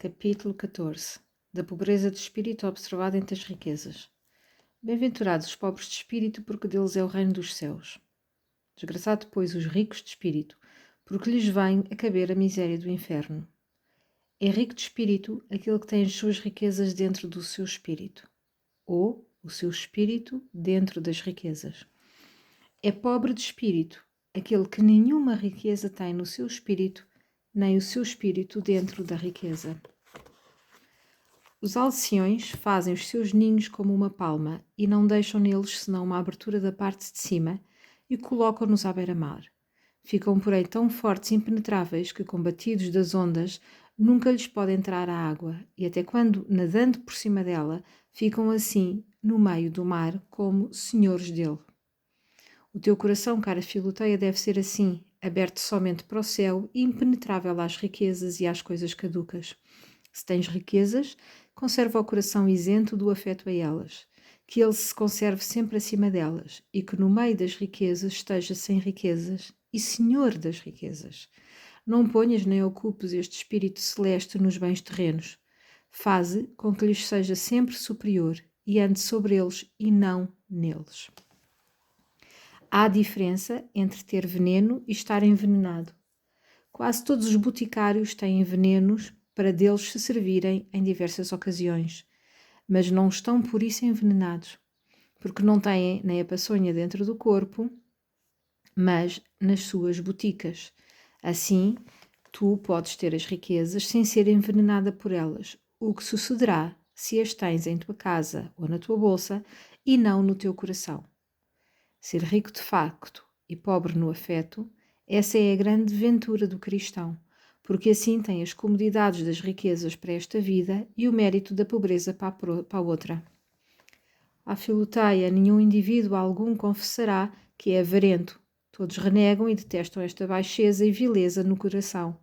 Capítulo 14. Da pobreza de espírito observada entre as riquezas. Bem-aventurados os pobres de espírito, porque deles é o reino dos céus. Desgraçado, pois, os ricos de espírito, porque lhes vem a caber a miséria do inferno. É rico de espírito aquele que tem as suas riquezas dentro do seu espírito, ou o seu espírito dentro das riquezas. É pobre de espírito aquele que nenhuma riqueza tem no seu espírito, nem o seu espírito dentro da riqueza. Os alciões fazem os seus ninhos como uma palma e não deixam neles senão uma abertura da parte de cima e colocam-nos à beira-mar. Ficam, porém, tão fortes e impenetráveis que, combatidos das ondas, nunca lhes pode entrar a água e até quando, nadando por cima dela, ficam assim, no meio do mar, como senhores dele. O teu coração, cara Filoteia, deve ser assim, aberto somente para o céu e impenetrável às riquezas e às coisas caducas. Se tens riquezas, conserva o coração isento do afeto a elas, que ele se conserve sempre acima delas e que no meio das riquezas esteja sem riquezas e senhor das riquezas. Não ponhas nem ocupes este espírito celeste nos bens terrenos. Faze com que lhes seja sempre superior e ande sobre eles e não neles. Há diferença entre ter veneno e estar envenenado. Quase todos os boticários têm venenos para deles se servirem em diversas ocasiões, mas não estão por isso envenenados, porque não têm nem a paçonha dentro do corpo, mas nas suas boticas. Assim, tu podes ter as riquezas sem ser envenenada por elas, o que sucederá se as tens em tua casa ou na tua bolsa e não no teu coração. Ser rico de facto e pobre no afeto, essa é a grande ventura do cristão, porque assim tem as comodidades das riquezas para esta vida e o mérito da pobreza para a outra. À Filoteia, nenhum indivíduo algum confessará que é avarento. Todos renegam e detestam esta baixeza e vileza no coração.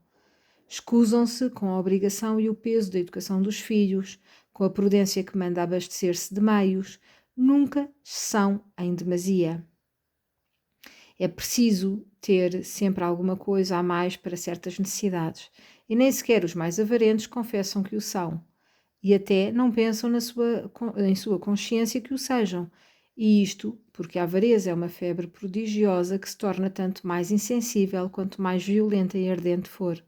Escusam-se com a obrigação e o peso da educação dos filhos, com a prudência que manda abastecer-se de meios, nunca são em demasia. É preciso ter sempre alguma coisa a mais para certas necessidades, e nem sequer os mais avarentos confessam que o são, e até não pensam em sua consciência que o sejam, e isto porque a avareza é uma febre prodigiosa que se torna tanto mais insensível quanto mais violenta e ardente for.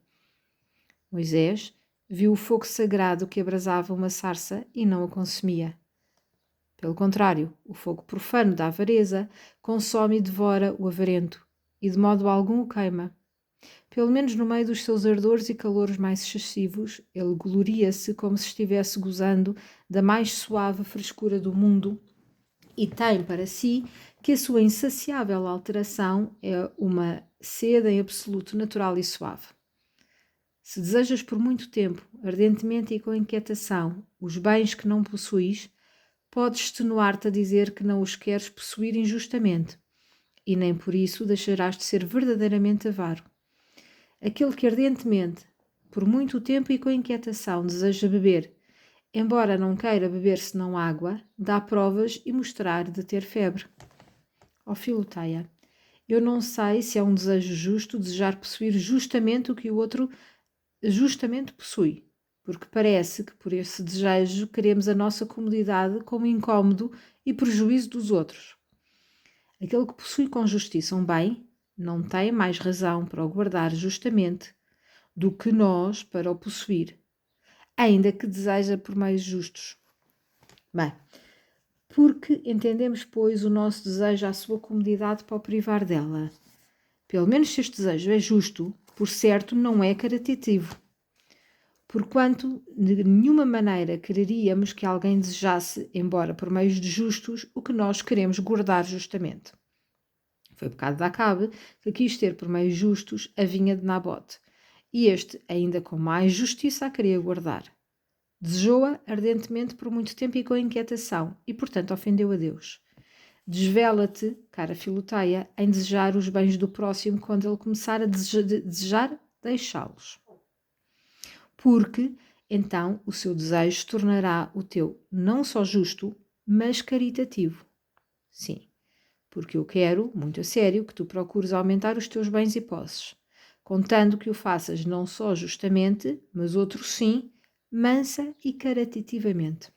Moisés viu o fogo sagrado que abrasava uma sarça e não a consumia. Pelo contrário, o fogo profano da avareza consome e devora o avarento, e de modo algum o queima. Pelo menos no meio dos seus ardores e calores mais excessivos, ele gloria-se como se estivesse gozando da mais suave frescura do mundo e tem para si que a sua insaciável alteração é uma sede em absoluto natural e suave. Se desejas por muito tempo, ardentemente e com inquietação, os bens que não possuis, podes extenuar-te a dizer que não os queres possuir injustamente, e nem por isso deixarás de ser verdadeiramente avaro. Aquele que ardentemente, por muito tempo e com inquietação, deseja beber, embora não queira beber senão água, dá provas e mostrar de ter febre. Ó Filoteia, eu não sei se é um desejo justo desejar possuir justamente o que o outro justamente possui, porque parece que por esse desejo queremos a nossa comodidade como incómodo e prejuízo dos outros. Aquele que possui com justiça um bem não tem mais razão para o guardar justamente do que nós para o possuir, ainda que deseja por meios justos. Bem, porque entendemos, pois, o nosso desejo à sua comodidade para o privar dela. Pelo menos se este desejo é justo, por certo não é caritativo. Porquanto de nenhuma maneira quereríamos que alguém desejasse, embora por meios justos, o que nós queremos guardar justamente. Foi pecado de Acabe que quis ter por meios justos a vinha de Nabote, e este, ainda com mais justiça, a queria guardar. Desejou-a ardentemente por muito tempo e com inquietação, e portanto ofendeu a Deus. Desvela-te, cara Filoteia, em desejar os bens do próximo quando ele começar a desejar deixá-los. Porque então o seu desejo se tornará o teu não só justo, mas caritativo. Sim, porque eu quero, muito a sério, que tu procures aumentar os teus bens e posses, contando que o faças não só justamente, mas outro sim, mansa e caritativamente.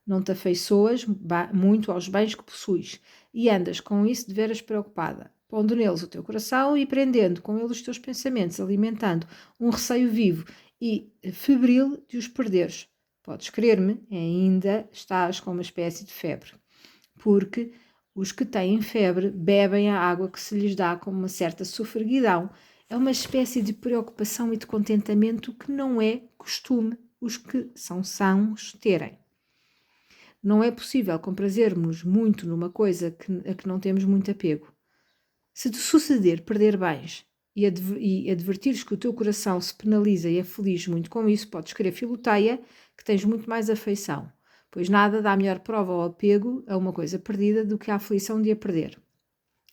Não te afeiçoas muito aos bens que possuis, e andas com isso de veras preocupada, pondo neles o teu coração e prendendo com eles os teus pensamentos, alimentando um receio vivo e febril de os perderes. Podes crer-me, ainda estás com uma espécie de febre, porque os que têm febre bebem a água que se lhes dá com uma certa sofreguidão. É uma espécie de preocupação e de contentamento que não é costume os que são sãos terem. Não é possível comprazermos muito numa coisa a que não temos muito apego. Se te suceder perder bens e advertires que o teu coração se penaliza e é feliz muito com isso, podes crer, Filoteia, que tens muito mais afeição, pois nada dá melhor prova ao apego a uma coisa perdida do que a aflição de a perder.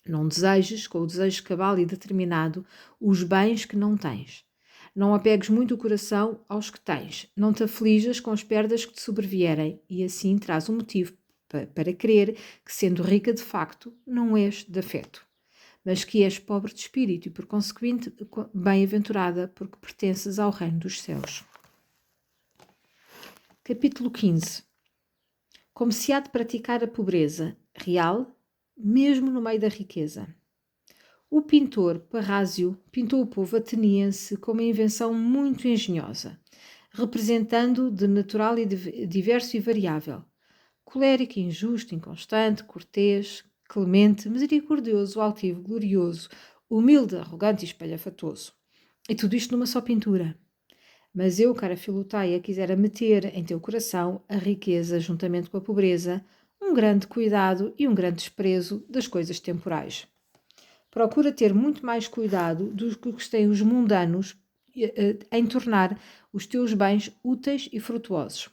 Não desejes, com o desejo cabal e determinado, os bens que não tens. Não apegues muito o coração aos que tens. Não te aflijas com as perdas que te sobrevierem, e assim traz um motivo para crer que, sendo rica de facto, não és de afeto, mas que és pobre de espírito e, por conseguinte, bem-aventurada, porque pertences ao reino dos céus. Capítulo 15. Como se há de praticar a pobreza real, mesmo no meio da riqueza. O pintor Parrásio pintou o povo ateniense com uma invenção muito engenhosa, representando de natural e diverso e variável, colérico, injusto, inconstante, cortês, clemente, misericordioso, altivo, glorioso, humilde, arrogante e espalhafatoso. E tudo isto numa só pintura. Mas eu, cara Filoteia, quisera meter em teu coração a riqueza juntamente com a pobreza, um grande cuidado e um grande desprezo das coisas temporais. Procura ter muito mais cuidado do que têm os mundanos em tornar os teus bens úteis e frutuosos.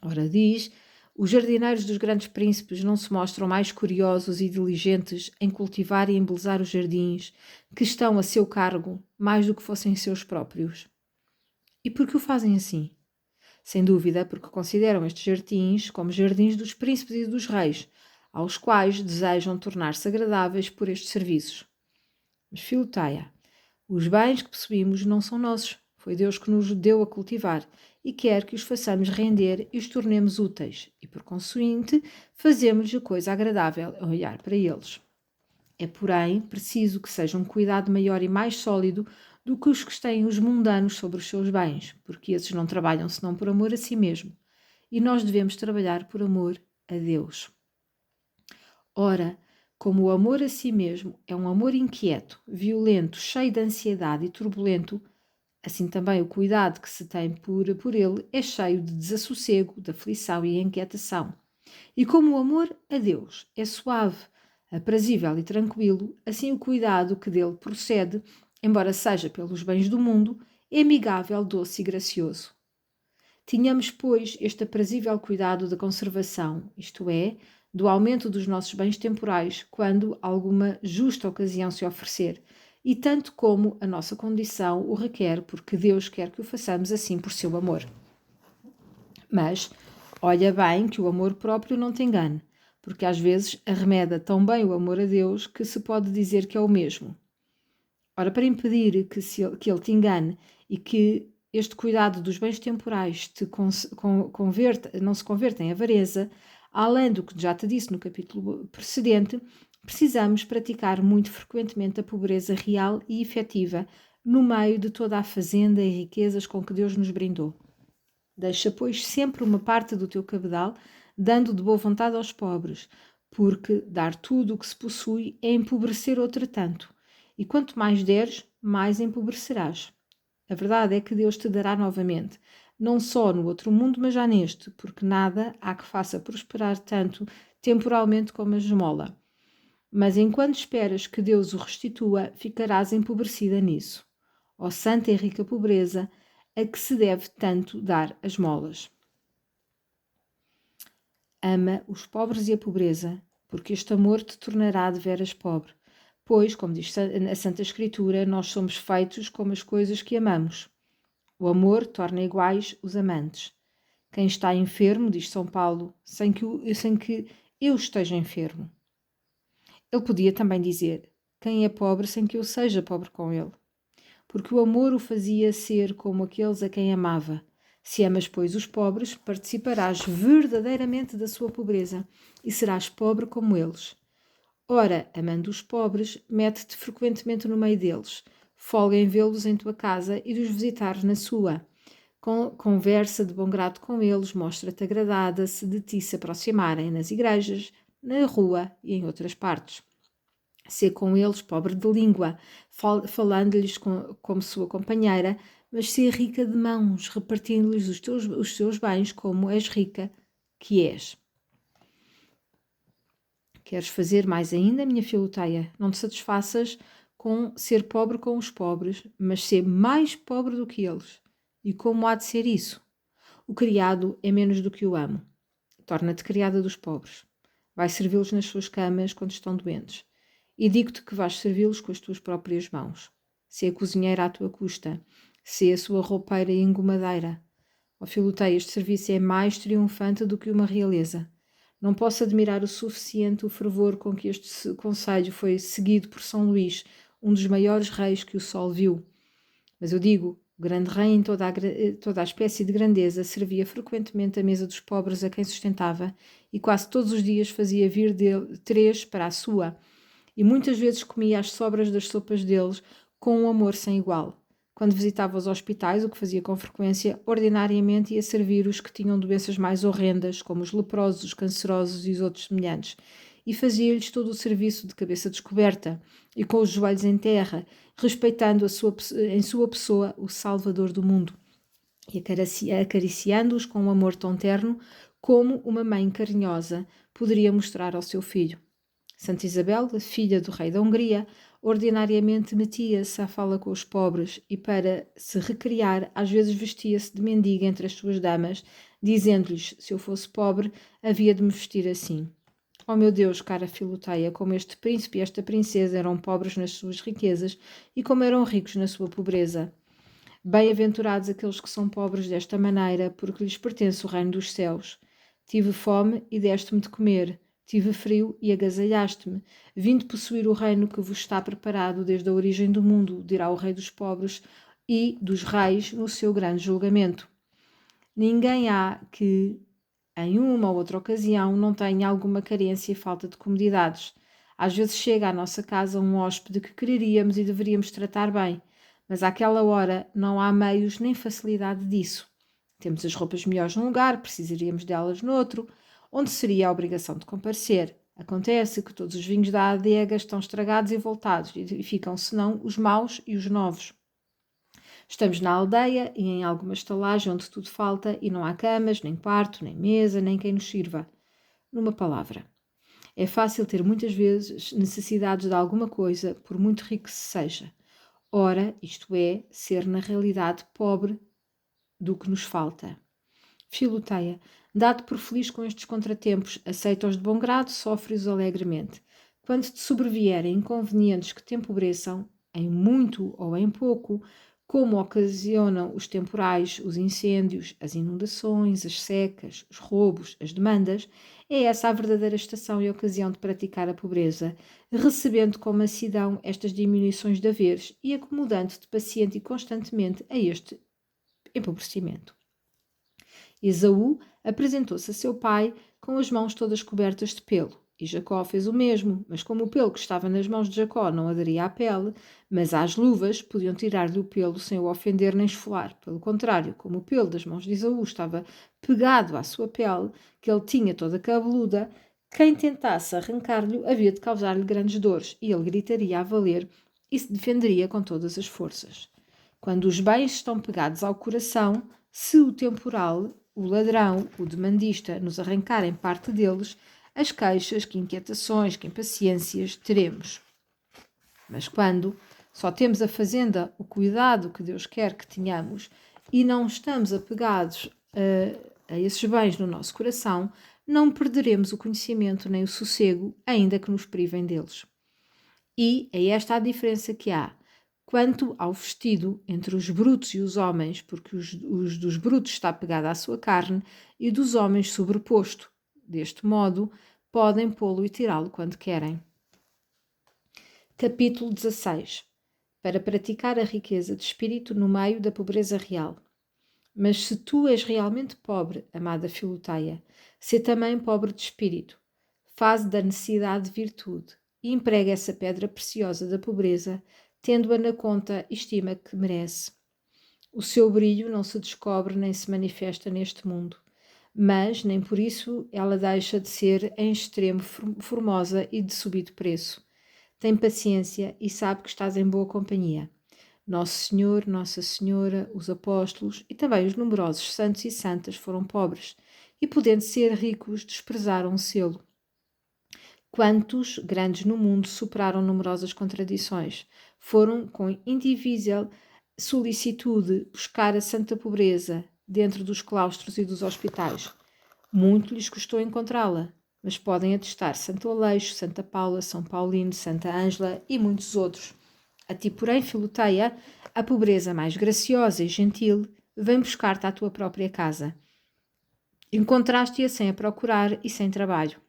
Ora, diz, os jardineiros dos grandes príncipes não se mostram mais curiosos e diligentes em cultivar e embelezar os jardins que estão a seu cargo mais do que fossem seus próprios. E por que o fazem assim? Sem dúvida, porque consideram estes jardins como jardins dos príncipes e dos reis, aos quais desejam tornar-se agradáveis por estes serviços. Mas, Filoteia, os bens que possuímos não são nossos. Foi Deus que nos deu a cultivar e quer que os façamos render e os tornemos úteis, e por conseguinte, fazemos-lhe coisa agradável a olhar para eles. É, porém, preciso que seja um cuidado maior e mais sólido do que os que têm os mundanos sobre os seus bens, porque esses não trabalham senão por amor a si mesmo, e nós devemos trabalhar por amor a Deus. Ora, como o amor a si mesmo é um amor inquieto, violento, cheio de ansiedade e turbulento, assim também o cuidado que se tem por ele é cheio de desassossego, de aflição e inquietação. E como o amor a Deus é suave, aprazível e tranquilo, assim o cuidado que dele procede, embora seja pelos bens do mundo, é amigável, doce e gracioso. Tínhamos, pois, este aprazível cuidado da conservação, isto é, do aumento dos nossos bens temporais, quando alguma justa ocasião se oferecer, e tanto como a nossa condição o requer, porque Deus quer que o façamos assim por seu amor. Mas, olha bem que o amor próprio não te engane, porque às vezes arremeda tão bem o amor a Deus que se pode dizer que é o mesmo. Ora, para impedir que ele te engane e que este cuidado dos bens temporais não se converta em avareza, além do que já te disse no capítulo precedente, precisamos praticar muito frequentemente a pobreza real e efetiva no meio de toda a fazenda e riquezas com que Deus nos brindou. Deixa, pois, sempre uma parte do teu cabedal, dando de boa vontade aos pobres, porque dar tudo o que se possui é empobrecer outro tanto, e quanto mais deres, mais empobrecerás. A verdade é que Deus te dará novamente, não só no outro mundo, mas já neste, porque nada há que faça prosperar tanto temporalmente como a esmola. Mas enquanto esperas que Deus o restitua, ficarás empobrecida nisso. Ó santa e rica pobreza, a que se deve tanto dar as esmolas. Ama os pobres e a pobreza, porque este amor te tornará de veras pobre. Pois, como diz a Santa Escritura, nós somos feitos como as coisas que amamos. O amor torna iguais os amantes. Quem está enfermo, diz São Paulo, sem que eu esteja enfermo. Ele podia também dizer, quem é pobre sem que eu seja pobre com ele. Porque o amor o fazia ser como aqueles a quem amava, Se amas, pois, os pobres, participarás verdadeiramente da sua pobreza e serás pobre como eles. Ora, amando os pobres, mete-te frequentemente no meio deles, folga em vê-los em tua casa e dos visitares na sua. Conversa de bom grado com eles, mostra-te agradada se de ti se aproximarem nas igrejas, na rua e em outras partes. Sê com eles pobre de língua, falando-lhes como sua companheira, mas sê rica de mãos, repartindo-lhes os teus bens como és rica que és. Queres fazer mais ainda, minha Filoteia? Não te satisfaças com ser pobre com os pobres, mas ser mais pobre do que eles. E como há de ser isso? O criado é menos do que o amo. Torna-te criada dos pobres. Vai servi-los nas suas camas quando estão doentes. E digo-te que vais servi-los com as tuas próprias mãos. Sê a cozinheira à tua custa. Sê a sua roupeira e engomadeira. Ó Filoteia, este serviço é mais triunfante do que uma realeza. Não posso admirar o suficiente o fervor com que este conselho foi seguido por São Luís, um dos maiores reis que o sol viu. Mas eu digo, o grande rei em toda a espécie de grandeza servia frequentemente a mesa dos pobres a quem sustentava e quase todos os dias fazia vir dele 3 para a sua, e muitas vezes comia as sobras das sopas deles com um amor sem igual. Quando visitava os hospitais, o que fazia com frequência, ordinariamente ia servir os que tinham doenças mais horrendas, como os leprosos, os cancerosos e os outros semelhantes, e fazia-lhes todo o serviço de cabeça descoberta e com os joelhos em terra, respeitando em sua pessoa o Salvador do mundo, e acariciando-os com um amor tão terno como uma mãe carinhosa poderia mostrar ao seu filho. Santa Isabel, a filha do rei da Hungria, ordinariamente metia-se à fala com os pobres e, para se recriar, às vezes vestia-se de mendiga entre as suas damas, dizendo-lhes, se eu fosse pobre, havia de me vestir assim. Oh meu Deus, cara Filoteia, como este príncipe e esta princesa eram pobres nas suas riquezas e como eram ricos na sua pobreza. Bem-aventurados aqueles que são pobres desta maneira, porque lhes pertence o reino dos céus. Tive fome e deste-me de comer. Tive frio e agasalhaste-me. Vim de possuir o reino que vos está preparado desde a origem do mundo, dirá o rei dos pobres e dos reis no seu grande julgamento. Ninguém há que, em uma ou outra ocasião, não tenha alguma carência e falta de comodidades. Às vezes chega à nossa casa um hóspede que quereríamos e deveríamos tratar bem, mas àquela hora não há meios nem facilidade disso. Temos as roupas melhores num lugar, precisaríamos delas noutro, onde seria a obrigação de comparecer. Acontece que todos os vinhos da adega estão estragados e voltados, e ficam senão os maus e os novos. Estamos na aldeia e em alguma estalagem onde tudo falta e não há camas, nem quarto, nem mesa, nem quem nos sirva. Numa palavra, é fácil ter muitas vezes necessidades de alguma coisa, por muito rico que se seja. Ora, isto é, ser na realidade pobre do que nos falta. Filoteia, dado por feliz com estes contratempos, aceita-os de bom grado, sofre-os alegremente. Quando te sobrevierem inconvenientes que te empobreçam, em muito ou em pouco, como ocasionam os temporais, os incêndios, as inundações, as secas, os roubos, as demandas, é essa a verdadeira estação e ocasião de praticar a pobreza, recebendo com mansidão estas diminuições de haveres e acomodando-te paciente e constantemente a este empobrecimento. Esaú apresentou-se a seu pai com as mãos todas cobertas de pelo, e Jacó fez o mesmo, mas como o pelo que estava nas mãos de Jacó não aderia à pele, mas às luvas podiam tirar-lhe o pelo sem o ofender nem esfolar. Pelo contrário, como o pelo das mãos de Esaú estava pegado à sua pele, que ele tinha toda cabeluda, quem tentasse arrancar-lhe havia de causar-lhe grandes dores, e ele gritaria a valer e se defenderia com todas as forças. Quando os bens estão pegados ao coração, se o temporal, o ladrão, o demandista, nos arrancarem parte deles, as queixas, que inquietações, que impaciências teremos. Mas quando só temos a fazenda, o cuidado que Deus quer que tenhamos e não estamos apegados a esses bens no nosso coração, não perderemos o conhecimento nem o sossego, ainda que nos privem deles. E é esta a diferença que há. Quanto ao vestido entre os brutos e os homens, porque os dos brutos está pegado à sua carne e dos homens sobreposto. Deste modo, podem pô-lo e tirá-lo quando querem. Capítulo 16. Para praticar a riqueza de espírito no meio da pobreza real. Mas se tu és realmente pobre, amada Filoteia, sê também pobre de espírito. Faze da necessidade virtude e emprega essa pedra preciosa da pobreza, tendo-a na conta e estima que merece. O seu brilho não se descobre nem se manifesta neste mundo, mas nem por isso ela deixa de ser em extremo formosa e de subido preço. Tem paciência e sabe que estás em boa companhia. Nosso Senhor, Nossa Senhora, os apóstolos e também os numerosos santos e santas foram pobres e, podendo ser ricos, desprezaram o selo. Quantos grandes no mundo superaram numerosas contradições, foram com indivídual solicitude buscar a santa pobreza dentro dos claustros e dos hospitais. Muito lhes custou encontrá-la, mas podem atestar Santo Aleixo, Santa Paula, São Paulino, Santa Ângela e muitos outros. A ti, porém, Filoteia, a pobreza mais graciosa e gentil vem buscar-te à tua própria casa. Encontraste-a sem a procurar e sem trabalho.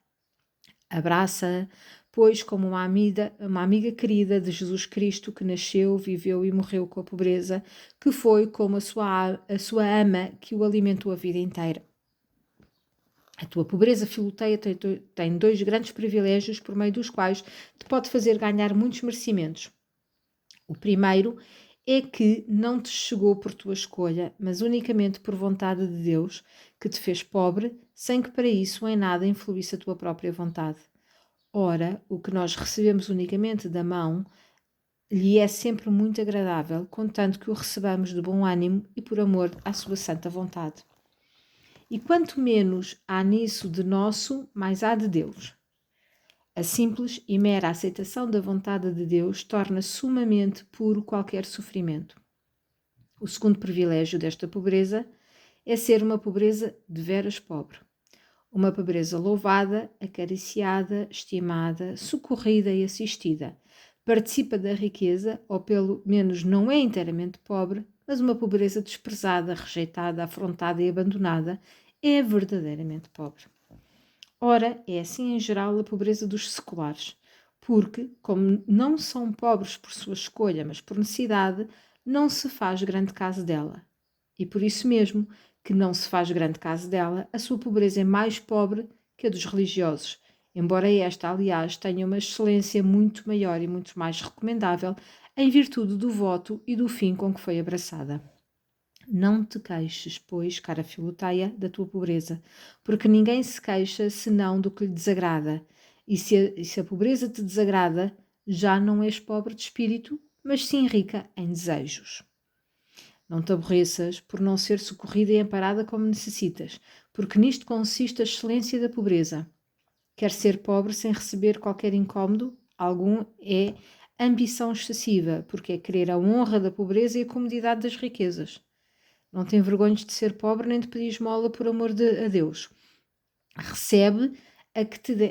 Abraça-a, pois, como uma amiga querida de Jesus Cristo que nasceu, viveu e morreu com a pobreza, que foi como a sua ama que o alimentou a vida inteira. A tua pobreza, Filoteia, tem dois grandes privilégios por meio dos quais te pode fazer ganhar muitos merecimentos. O primeiro é que não te chegou por tua escolha, mas unicamente por vontade de Deus, que te fez pobre, sem que para isso em nada influísse a tua própria vontade. Ora, o que nós recebemos unicamente da mão lhe é sempre muito agradável, contanto que o recebamos de bom ânimo e por amor à sua santa vontade. E quanto menos há nisso de nosso, mais há de Deus. A simples e mera aceitação da vontade de Deus torna sumamente puro qualquer sofrimento. O segundo privilégio desta pobreza é ser uma pobreza de veras pobre. Uma pobreza louvada, acariciada, estimada, socorrida e assistida. Participa da riqueza, ou pelo menos não é inteiramente pobre, mas uma pobreza desprezada, rejeitada, afrontada e abandonada é verdadeiramente pobre. Ora, é assim em geral a pobreza dos seculares, porque, como não são pobres por sua escolha, mas por necessidade, não se faz grande caso dela. E por isso mesmo que não se faz grande caso dela, a sua pobreza é mais pobre que a dos religiosos, embora esta, aliás, tenha uma excelência muito maior e muito mais recomendável em virtude do voto e do fim com que foi abraçada. Não te queixes, pois, cara Filoteia, da tua pobreza, porque ninguém se queixa senão do que lhe desagrada. E se a pobreza te desagrada, já não és pobre de espírito, mas sim rica em desejos. Não te aborreças por não ser socorrida e amparada como necessitas, porque nisto consiste a excelência da pobreza. Quer ser pobre sem receber qualquer incômodo algum é ambição excessiva, porque é querer a honra da pobreza e a comodidade das riquezas. Não tem vergonha de ser pobre nem de pedir esmola por amor a Deus. Recebe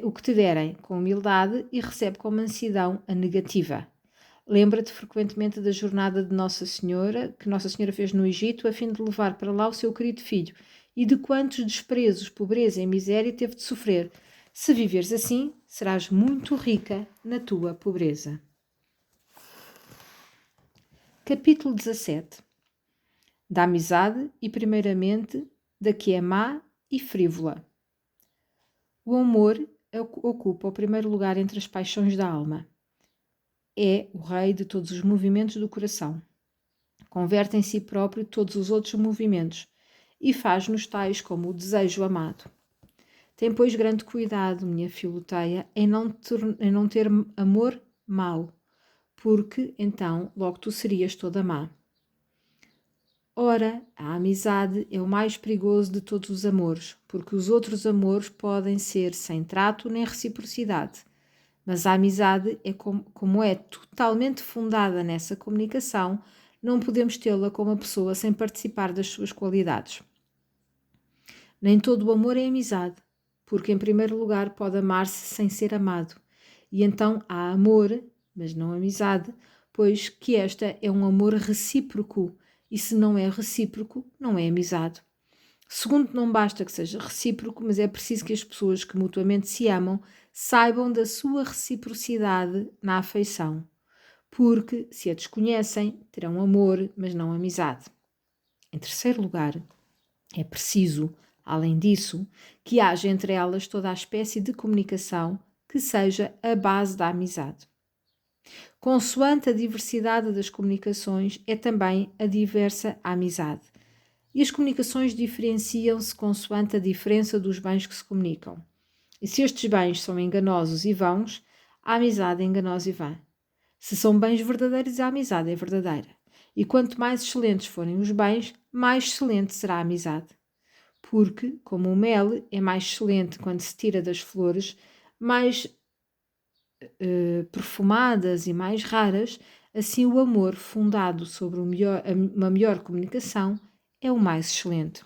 o que te derem com humildade e recebe com mansidão a negativa. Lembra-te frequentemente da jornada de Nossa Senhora, que Nossa Senhora fez no Egito, a fim de levar para lá o seu querido filho, e de quantos desprezos, pobreza e miséria teve de sofrer. Se viveres assim, serás muito rica na tua pobreza. Capítulo 17. Da amizade e, primeiramente, da que é má e frívola. O amor ocupa o primeiro lugar entre as paixões da alma. É o rei de todos os movimentos do coração. Converte em si próprio todos os outros movimentos e faz-nos tais como o desejo amado. Tem, pois, grande cuidado, minha Filoteia, em não ter amor mau, porque então logo tu serias toda má. Ora, a amizade é o mais perigoso de todos os amores, porque os outros amores podem ser sem trato nem reciprocidade. Mas a amizade é como é totalmente fundada nessa comunicação, não podemos tê-la com uma pessoa sem participar das suas qualidades. Nem todo o amor é amizade, porque em primeiro lugar pode amar-se sem ser amado. E então há amor, mas não amizade, pois que esta é um amor recíproco, e se não é recíproco, não é amizade. Segundo, não basta que seja recíproco, mas é preciso que as pessoas que mutuamente se amam saibam da sua reciprocidade na afeição, porque, se a desconhecem, terão amor, mas não amizade. Em terceiro lugar, É preciso, além disso, que haja entre elas toda a espécie de comunicação que seja a base da amizade. Consoante a diversidade das comunicações, é também a diversa a amizade. E as comunicações diferenciam-se consoante a diferença dos bens que se comunicam. E se estes bens são enganosos e vãos, a amizade é enganosa e vã. Se são bens verdadeiros, a amizade é verdadeira. E quanto mais excelentes forem os bens, mais excelente será a amizade. Porque, como o mel é mais excelente quando se tira das flores, mais perfumadas e mais raras, assim o amor fundado sobre uma melhor comunicação é o mais excelente.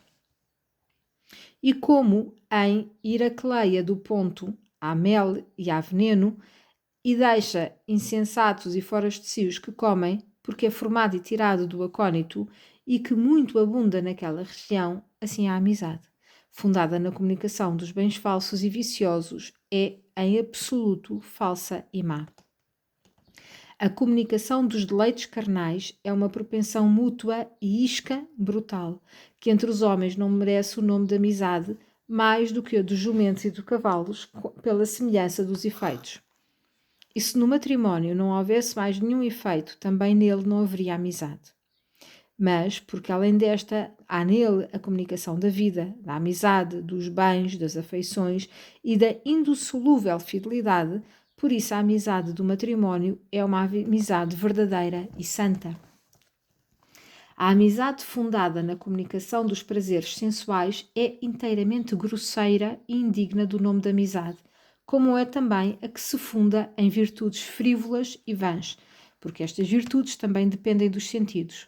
E como em Iracleia do ponto há mel e há veneno, e deixa insensatos e foras de si os que comem, porque é formado e tirado do acónito, e que muito abunda naquela região, assim a amizade, fundada na comunicação dos bens falsos e viciosos, é em absoluto falsa e má. A comunicação dos deleites carnais é uma propensão mútua e isca brutal, que entre os homens não merece o nome de amizade, mais do que a dos jumentos e dos cavalos, pela semelhança dos efeitos. E se no matrimónio não houvesse mais nenhum efeito, também nele não haveria amizade. Mas, porque além desta, há nele a comunicação da vida, da amizade, dos bens, das afeições e da indissolúvel fidelidade, por isso a amizade do matrimónio é uma amizade verdadeira e santa. A amizade fundada na comunicação dos prazeres sensuais é inteiramente grosseira e indigna do nome de amizade, como é também a que se funda em virtudes frívolas e vãs, porque estas virtudes também dependem dos sentidos.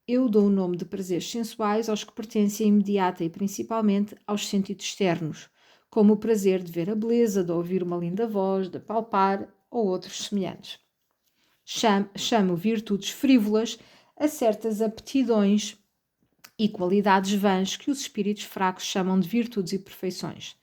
Eu dou o nome de prazeres sensuais aos que pertencem imediata e principalmente aos sentidos externos, como o prazer de ver a beleza, de ouvir uma linda voz, de palpar ou outros semelhantes. Chamo virtudes frívolas a certas aptidões e qualidades vãs que os espíritos fracos chamam de virtudes e perfeições.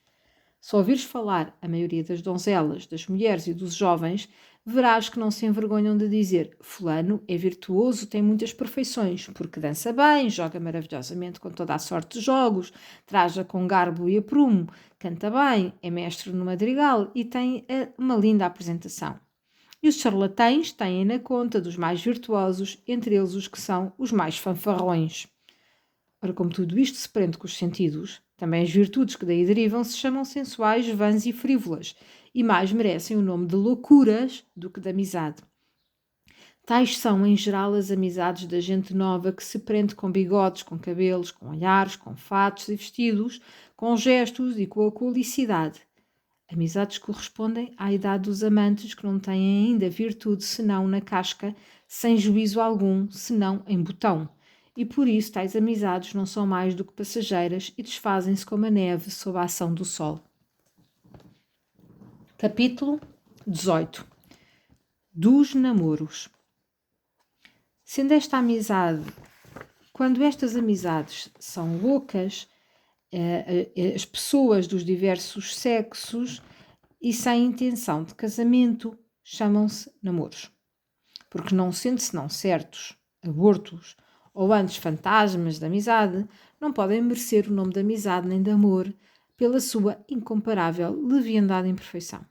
Se ouvires falar a maioria das donzelas, das mulheres e dos jovens, verás que não se envergonham de dizer: fulano é virtuoso, tem muitas perfeições, porque dança bem, joga maravilhosamente com toda a sorte de jogos, traja com garbo e aprumo, canta bem, é mestre no madrigal e tem uma linda apresentação. E os charlatães têm na conta dos mais virtuosos, entre eles os que são os mais fanfarrões. Ora, como tudo isto se prende com os sentidos, também as virtudes que daí derivam se chamam sensuais, vãs e frívolas, e mais merecem o nome de loucuras do que de amizade. Tais são, em geral, as amizades da gente nova que se prende com bigodes, com cabelos, com olhares, com fatos e vestidos, com gestos e com a colicidade. Amizades correspondem à idade dos amantes que não têm ainda virtude senão na casca, sem juízo algum, senão em botão. E por isso tais amizades não são mais do que passageiras e desfazem-se como a neve sob a ação do sol. Capítulo 18. Dos namoros. Sendo esta amizade, quando estas amizades são loucas, as pessoas dos diversos sexos e sem intenção de casamento chamam-se namoros. Porque não sendo senão certos, abortos, ou antes fantasmas da amizade, não podem merecer o nome de amizade nem de amor pela sua incomparável leviandade e imperfeição.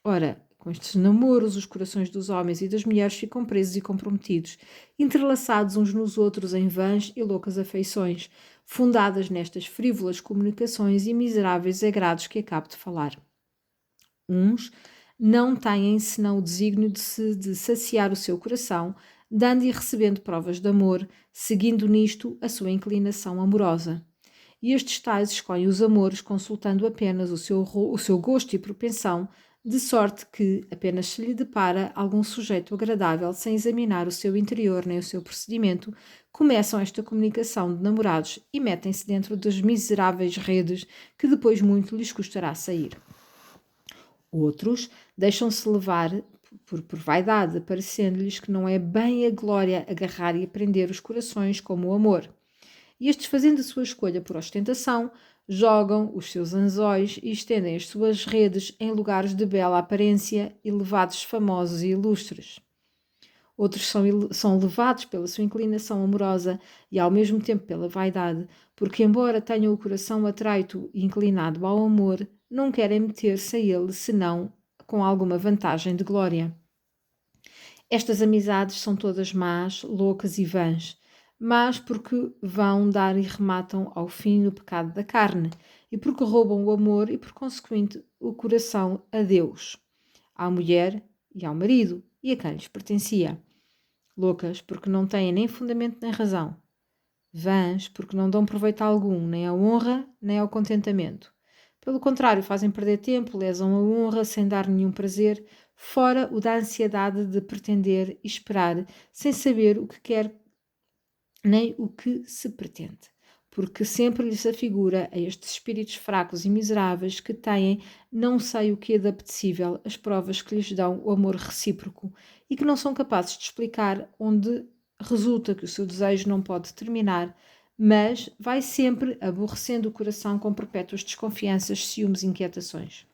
Ora, com estes namoros, os corações dos homens e das mulheres ficam presos e comprometidos, entrelaçados uns nos outros em vãs e loucas afeições, fundadas nestas frívolas comunicações e miseráveis agrados que acabo de falar. Uns não têm senão o desígnio de saciar o seu coração, dando e recebendo provas de amor, seguindo nisto a sua inclinação amorosa. E estes tais escolhem os amores consultando apenas o seu gosto e propensão, de sorte que apenas se lhe depara algum sujeito agradável sem examinar o seu interior nem o seu procedimento, começam esta comunicação de namorados e metem-se dentro das miseráveis redes que depois muito lhes custará sair. Outros deixam-se levar por vaidade, parecendo-lhes que não é bem a glória agarrar e prender os corações como o amor. E estes, fazendo a sua escolha por ostentação, jogam os seus anzóis e estendem as suas redes em lugares de bela aparência, elevados, famosos e ilustres. Outros são levados pela sua inclinação amorosa e ao mesmo tempo pela vaidade, porque embora tenham o coração atraito e inclinado ao amor, não querem meter-se a ele senão com alguma vantagem de glória. Estas amizades são todas más, loucas e vãs, mas porque vão dar e rematam ao fim no pecado da carne, e porque roubam o amor e, por consequente, o coração a Deus, à mulher e ao marido, e a quem lhes pertencia. Loucas, porque não têm nem fundamento nem razão. Vãs, porque não dão proveito algum, nem à honra, nem ao contentamento. Pelo contrário, fazem perder tempo, lesam a honra sem dar nenhum prazer, fora o da ansiedade de pretender e esperar, sem saber o que quer nem o que se pretende. Porque sempre lhes afigura a estes espíritos fracos e miseráveis que têm não sei o que de apetecível as provas que lhes dão o amor recíproco e que não são capazes de explicar onde resulta que o seu desejo não pode terminar, mas vai sempre aborrecendo o coração com perpétuas desconfianças, ciúmes e inquietações.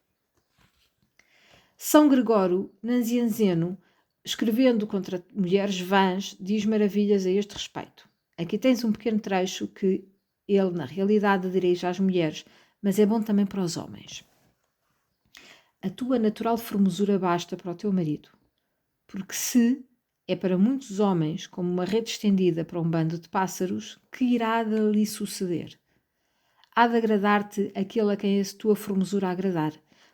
São Gregório Nazianzeno, escrevendo contra mulheres vãs, diz maravilhas a este respeito. Aqui tens um pequeno trecho que ele, na realidade, dirige às mulheres, mas é bom também para os homens. A tua natural formosura basta para o teu marido, porque se é para muitos homens como uma rede estendida para um bando de pássaros, que irá dali suceder? Há de agradar-te aquele a quem a tua formosura agradar.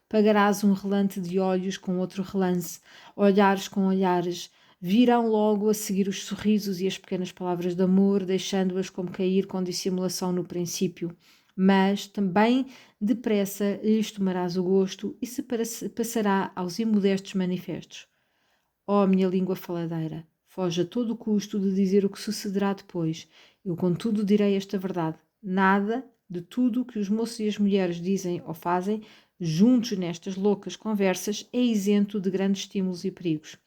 Pagarás um relance de olhos com outro relance, olhares com olhares. Virão logo a seguir os sorrisos e as pequenas palavras de amor, deixando-as como cair com dissimulação no princípio. Mas também depressa lhes tomarás o gosto e se passará aos imodestos manifestos. Ó minha língua faladeira, foge a todo o custo de dizer o que sucederá depois. Eu, contudo, direi esta verdade. Nada de tudo o que os moços e as mulheres dizem ou fazem, juntos nestas loucas conversas, é isento de grandes estímulos e perigos.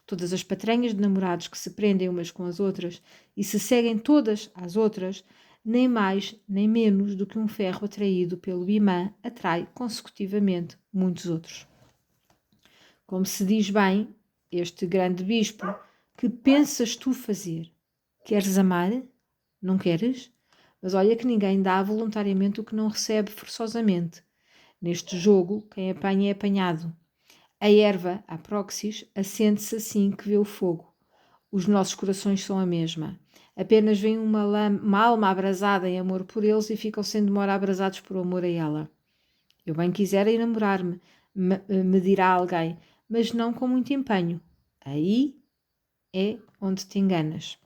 Todas as patranhas de namorados que se prendem umas com as outras e se seguem todas às outras, nem mais nem menos do que um ferro atraído pelo imã atrai consecutivamente muitos outros. Como se diz bem, este grande bispo, que pensas tu fazer? Queres amar? Não queres? Mas olha que ninguém dá voluntariamente o que não recebe forçosamente. Neste jogo, quem apanha é apanhado. A erva, a proxis, acende-se assim que vê o fogo. Os nossos corações são a mesma. Apenas vem uma alma abrasada em amor por eles e ficam sem demora abrasados por amor a ela. Eu bem quisera enamorar-me, me dirá alguém, mas não com muito empenho. Aí é onde te enganas.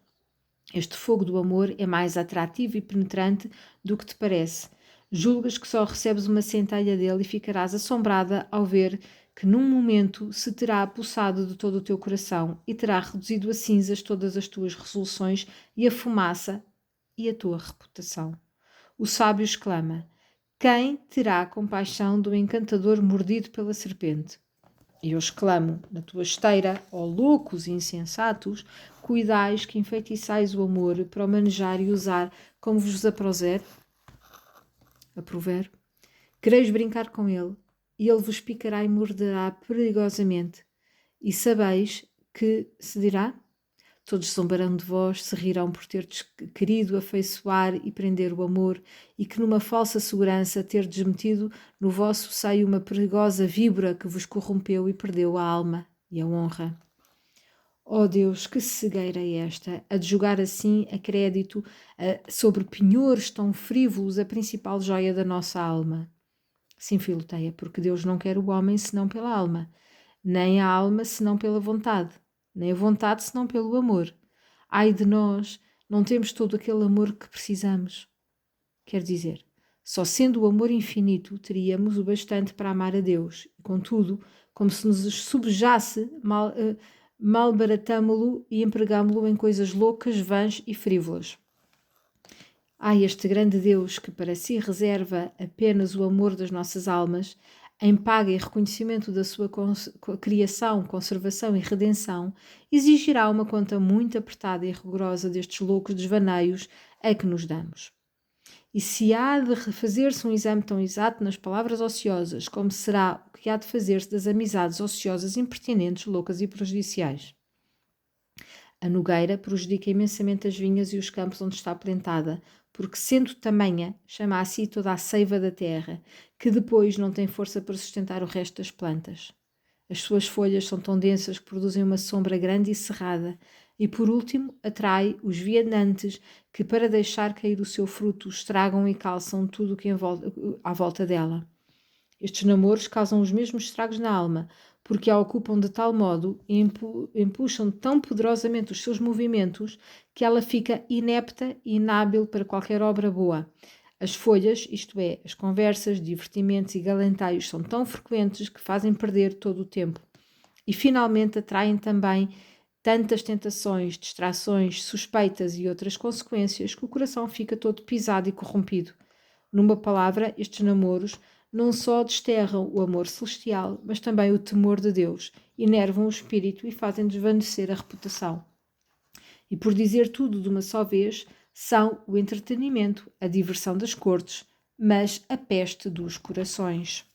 Este fogo do amor é mais atrativo e penetrante do que te parece. Julgas que só recebes uma centelha dele e ficarás assombrada ao ver que num momento se terá apossado de todo o teu coração e terá reduzido a cinzas todas as tuas resoluções e a fumaça e a tua reputação. O sábio exclama: quem terá compaixão do encantador mordido pela serpente? E eu exclamo, na tua esteira, ó loucos e insensatos, cuidais que enfeitiçais o amor para o manejar e usar como vos aprover. Quereis brincar com ele, e ele vos picará e morderá perigosamente. E sabeis que se dirá? Todos zombarão de vós, se rirão por terdes querido afeiçoar e prender o amor, e que numa falsa segurança terdes metido no vosso seio uma perigosa víbora que vos corrompeu e perdeu a alma e a honra. Ó Deus, que cegueira é esta, a de julgar assim a crédito sobre penhores tão frívolos a principal joia da nossa alma. Sim, Filoteia, porque Deus não quer o homem senão pela alma, nem a alma senão pela vontade, nem a vontade senão pelo amor. Ai de nós, não temos todo aquele amor que precisamos. Quer dizer, só sendo o amor infinito, teríamos o bastante para amar a Deus, e contudo, como se nos subjasse, malbaratámo-lo e empregámo-lo em coisas loucas, vãs e frívolas. Ai, este grande Deus que para si reserva apenas o amor das nossas almas, em paga e reconhecimento da sua criação, conservação e redenção, exigirá uma conta muito apertada e rigorosa destes loucos desvaneios a que nos damos. E se há de refazer-se um exame tão exato nas palavras ociosas, como será o que há de fazer-se das amizades ociosas impertinentes, loucas e prejudiciais? A nogueira prejudica imensamente as vinhas e os campos onde está plantada, porque, sendo tamanha, chama a si toda a seiva da terra, que depois não tem força para sustentar o resto das plantas. As suas folhas são tão densas que produzem uma sombra grande e cerrada, e por último atrai os viandantes que, para deixar cair o seu fruto, estragam e calçam tudo o que à volta dela. Estes namoros causam os mesmos estragos na alma, porque a ocupam de tal modo e empuxam tão poderosamente os seus movimentos que ela fica inepta e inábil para qualquer obra boa. As folhas, isto é, as conversas, divertimentos e galanteios são tão frequentes que fazem perder todo o tempo. E finalmente atraem também tantas tentações, distrações, suspeitas e outras consequências que o coração fica todo pisado e corrompido. Numa palavra, estes namoros não só desterram o amor celestial, mas também o temor de Deus, enervam o espírito e fazem desvanecer a reputação. E por dizer tudo de uma só vez, são o entretenimento, a diversão das cortes, mas a peste dos corações.